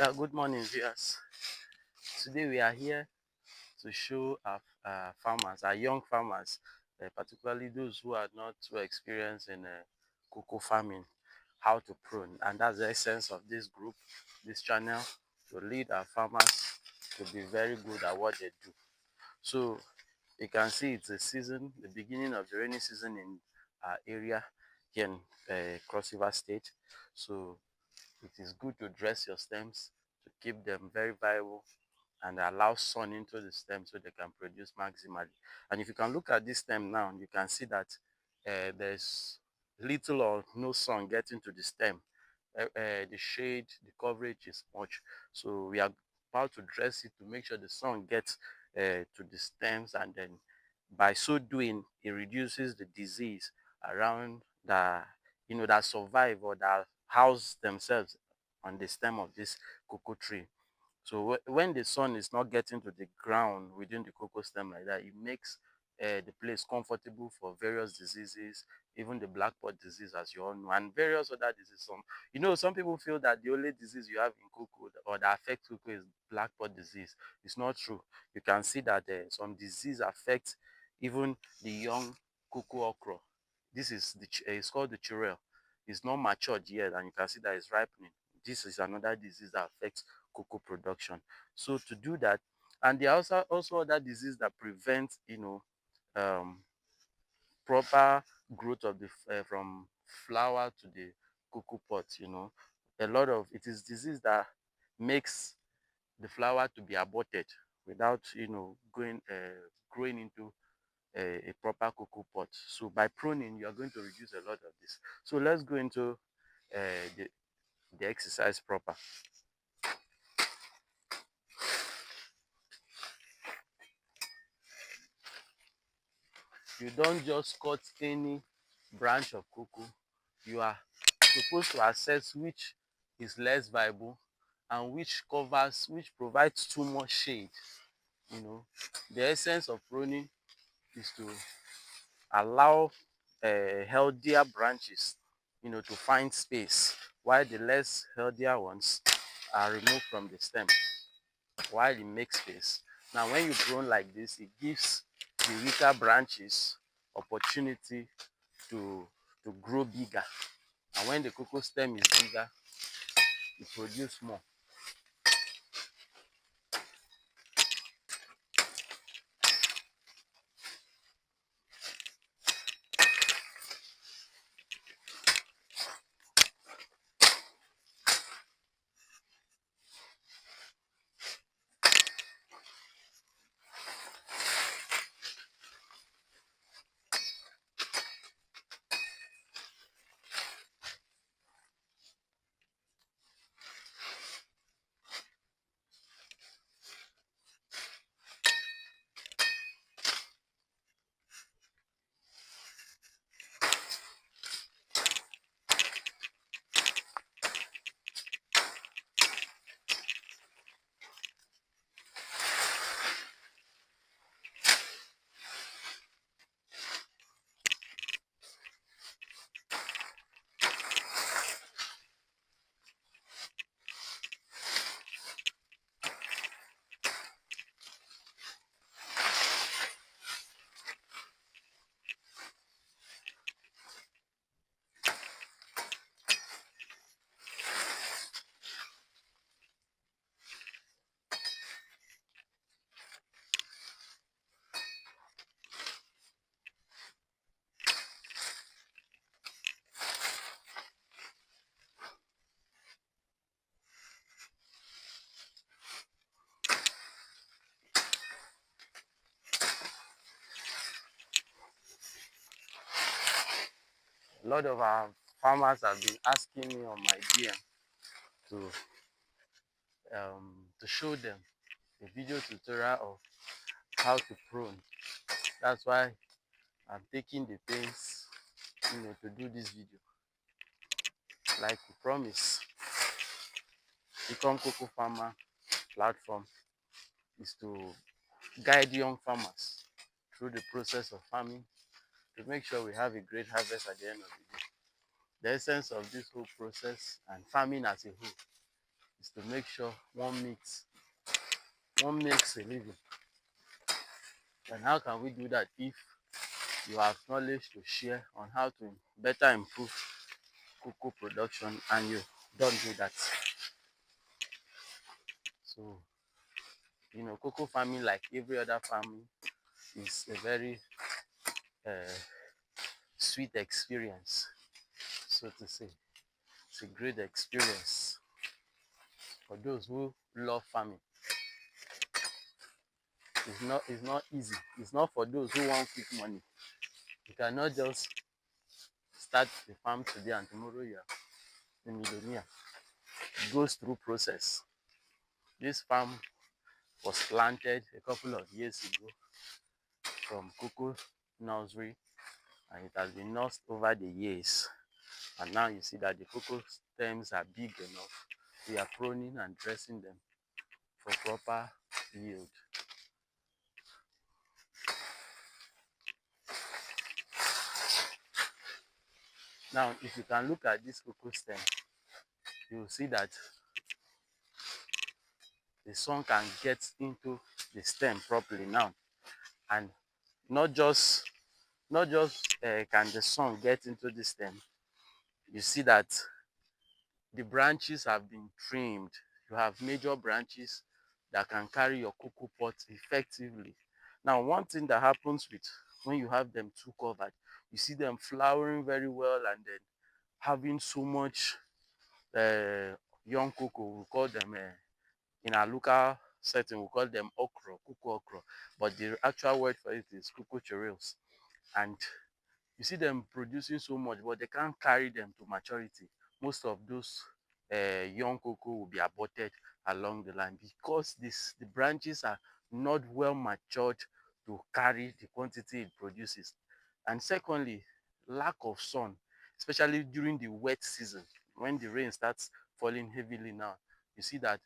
Good morning, viewers. Today we are here to show our farmers, our young farmers, particularly those who are not too experienced in cocoa farming, how to prune. And that's the essence of this group, this channel, to lead our farmers to be very good at what they do. So you can see it's a season, the beginning of the rainy season in our area here in Cross River State. So it is good to dress your stems to keep them very viable and allow sun into the stem so they can produce maximally. And if you can look at this stem now, you can see that there's little or no sun getting to the stem. The shade, the coverage is much. So we are about to dress it to make sure the sun gets to the stems, and then by so doing, it reduces the disease around the, that survive or that house themselves on the stem of this cocoa tree. So when the sun is not getting to the ground within the cocoa stem like that, it makes the place comfortable for various diseases, even the black pod disease, as you all know, and various other diseases. Some people feel that the only disease you have in cocoa or that affects cocoa is black pod disease. It's not true. You can see that some disease affects even the young cocoa okra. This is it's called the chirel. It's not matured yet, and you can see that it's ripening. This is another disease that affects cocoa production. So to do that, and there are also other diseases that prevent um, proper growth of the from flower to the cocoa pot. A lot of it is disease that makes the flower to be aborted without going growing into a proper cocoa pot. So by pruning, you are going to reduce a lot of this. So let's go into the exercise proper. You don't just cut any branch of cocoa. You are supposed to assess which is less viable and which provides too much shade. The essence of pruning is to allow healthier branches to find space, while the less healthier ones are removed from the stem while it makes space. Now when you prune like this, it gives the weaker branches opportunity to grow bigger, and when the cocoa stem is bigger, it produce more. A lot of our farmers have been asking me on my DM to show them a video tutorial of how to prune. That's why I'm taking the pains to do this video. Like we promise, Become Cocoa Farmer platform is to guide young farmers through the process of farming to make sure we have a great harvest at the end of the day. The essence of this whole process and farming as a whole is to make sure one makes a living. And how can we do that if you have knowledge to share on how to better improve cocoa production and you don't do that? So, cocoa farming, like every other farming, is a very uh, sweet experience, so to say. It's a great experience for those who love farming. It's not easy. It's not for those who want quick money. You cannot just start the farm today and tomorrow you're a millionaire. It goes through process. This farm was planted a couple of years ago from cocoa nursery, and it has been nursed over the years. And now you see that the cocoa stems are big enough. We are pruning and dressing them for proper yield. Now, if you can look at this cocoa stem, you will see that the sun can get into the stem properly now, and not just can the sun get into the stem. You see that the branches have been trimmed. You have major branches that can carry your cocoa pot effectively. Now, one thing that happens with when you have them too covered, you see them flowering very well and then having so much young cocoa. We call them in our local setting, we call them okra, cocoa okra, but the actual word for it is cocoa chorales. And you see them producing so much, but they can't carry them to maturity. Most of those young cocoa will be aborted along the line because the branches are not well matured to carry the quantity it produces. And secondly, lack of sun, especially during the wet season, when the rain starts falling heavily now, you see that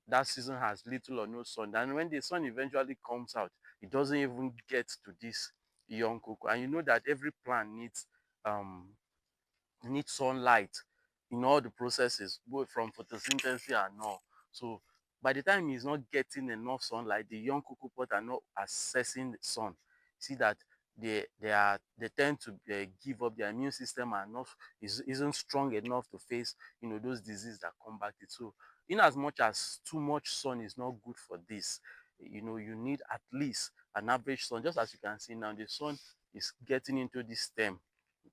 that season has little or no sun. And when the sun eventually comes out, it doesn't even get to this young cocoa. And you know that every plant needs sunlight in all the processes, both from photosynthesis and all. So by the time it's not getting enough sunlight, the young cocoa pot are not accessing the sun. See that they tend to give up. Their immune system are not isn't strong enough to face those diseases that come back it. So in as much as too much sun is not good for this, you need at least an average sun. Just as you can see now, the sun is getting into this stem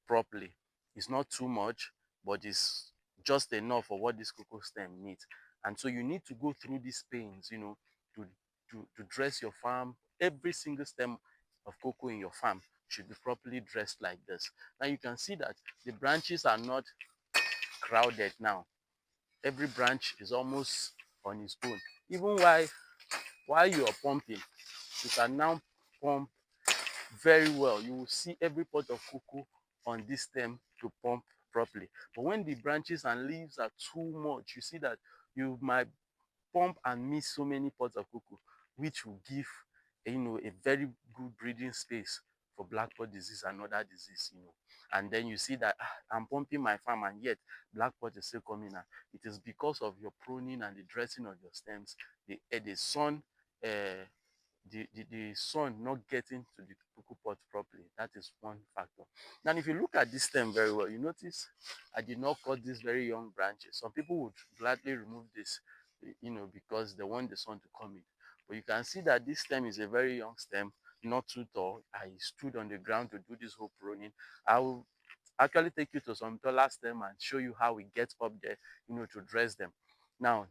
properly. It's not too much, but it's just enough for what this cocoa stem needs. And so you need to go through these pains, to to dress your farm. Every single stem of cocoa in your farm should be properly dressed like this. Now you can see that the branches are not crowded now. Every branch is almost on its own. Even while you are pumping, you can now pump very well. You will see every pot of cocoa on this stem to pump properly. But when the branches and leaves are too much, you see that you might pump and miss so many pots of cocoa, which will give a very good breeding space for black pot disease and other disease. And then you see that I'm pumping my farm and yet black pot is still coming out. It is because of your pruning and the dressing of your stems. The sun the sun not getting to the cocoa pot properly. That is one factor. Now, if you look at this stem very well, you notice I did not cut these very young branches. Some people would gladly remove this, because they want the sun to come in. But you can see that this stem is a very young stem, not too tall. I stood on the ground to do this whole pruning. I will actually take you to some taller stem and show you how we get up there, to dress them. Now,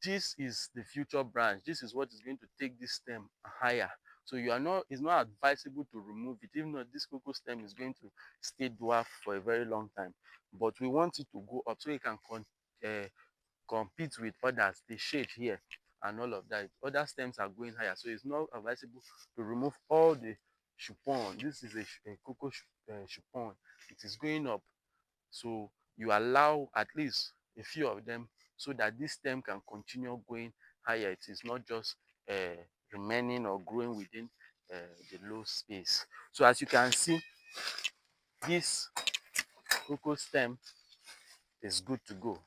this is the future branch. This is what is going to take this stem higher. So it's not advisable to remove it, even though this cocoa stem is going to stay dwarf for a very long time. But we want it to go up so it can compete with others, the shade here and all of that. Other stems are going higher, so it's not advisable to remove all the chupon. This is a cocoa chupon. It is going up, so you allow at least a few of them so that this stem can continue going higher. It is not just remaining or growing within the low space. So as you can see, this cocoa stem is good to go.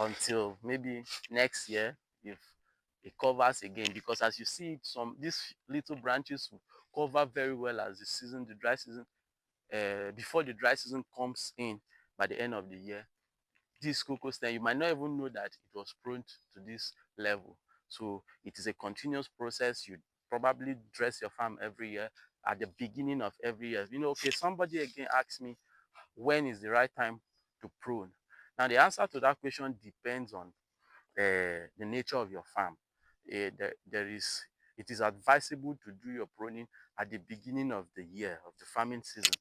until maybe next year if it covers again, because as you see some these little branches will cover very well as the dry season, before the dry season comes in by the end of the year. This cocoa stem, you might not even know that it was pruned to this level. So it is a continuous process. You probably dress your farm every year, at the beginning of every year. Okay, somebody again asked me, when is the right time to prune? Now the answer to that question depends on the nature of your farm. It is advisable to do your pruning at the beginning of the year, of the farming season,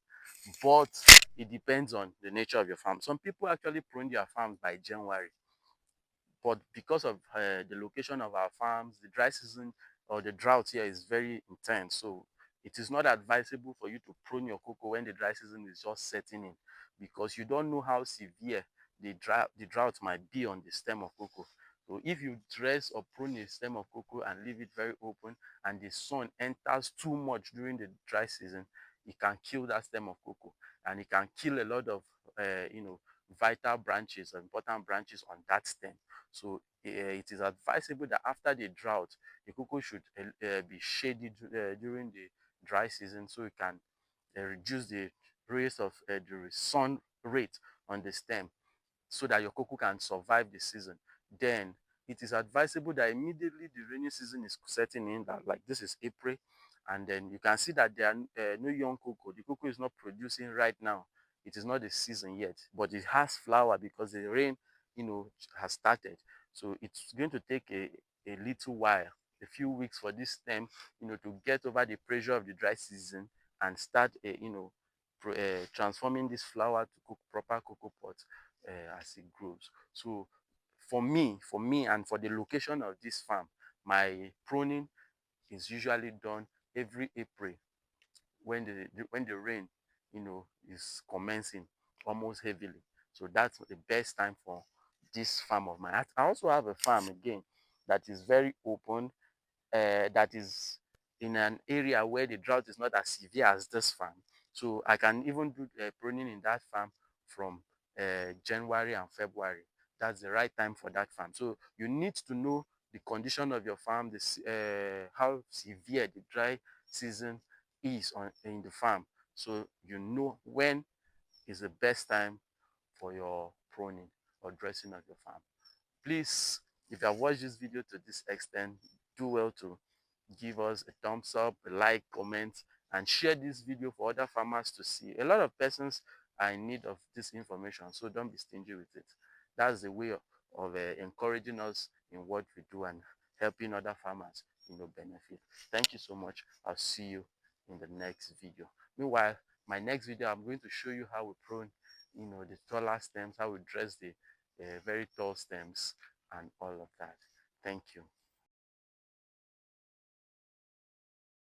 but it depends on the nature of your farm. Some people actually prune their farms by January, but because of the location of our farms, the dry season or the drought here is very intense. So it is not advisable for you to prune your cocoa when the dry season is just setting in, because you don't know how severe the drought might be on the stem of cocoa. So if you dress or prune a stem of cocoa and leave it very open and the sun enters too much during the dry season, it can kill that stem of cocoa, and it can kill a lot of vital branches or important branches on that stem. So it is advisable that after the drought, the cocoa should be shaded during the dry season, so it can reduce the rays of the sun rate on the stem, so that your cocoa can survive the season. Then it is advisable that immediately the rainy season is setting in, that like this is April, and then you can see that there are no young cocoa. The cocoa is not producing right now. It is not the season yet, but it has flower because the rain, has started. So it's going to take a little while, a few weeks for this stem, to get over the pressure of the dry season and start, transforming this flower to cook proper cocoa pods as it grows. So for me, and for the location of this farm, my pruning is usually done every April when the rain, is commencing almost heavily. So that's the best time for this farm of mine. I also have a farm again that is very open, that is in an area where the drought is not as severe as this farm. So I can even do pruning in that farm from January and February. That's the right time for that farm. So you need to know the condition of your farm, how severe the dry season is in the farm. So you know when is the best time for your pruning or dressing of your farm. Please, if you have watched this video to this extent, do well to give us a thumbs up, a like, comment, and share this video for other farmers to see. A lot of persons are in need of this information, so don't be stingy with it. That's the way of encouraging us in what we do and helping other farmers, benefit. Thank you so much. I'll see you in the next video. Meanwhile, my next video, I'm going to show you how we prune, the taller stems, how we dress the very tall stems and all of that. Thank you.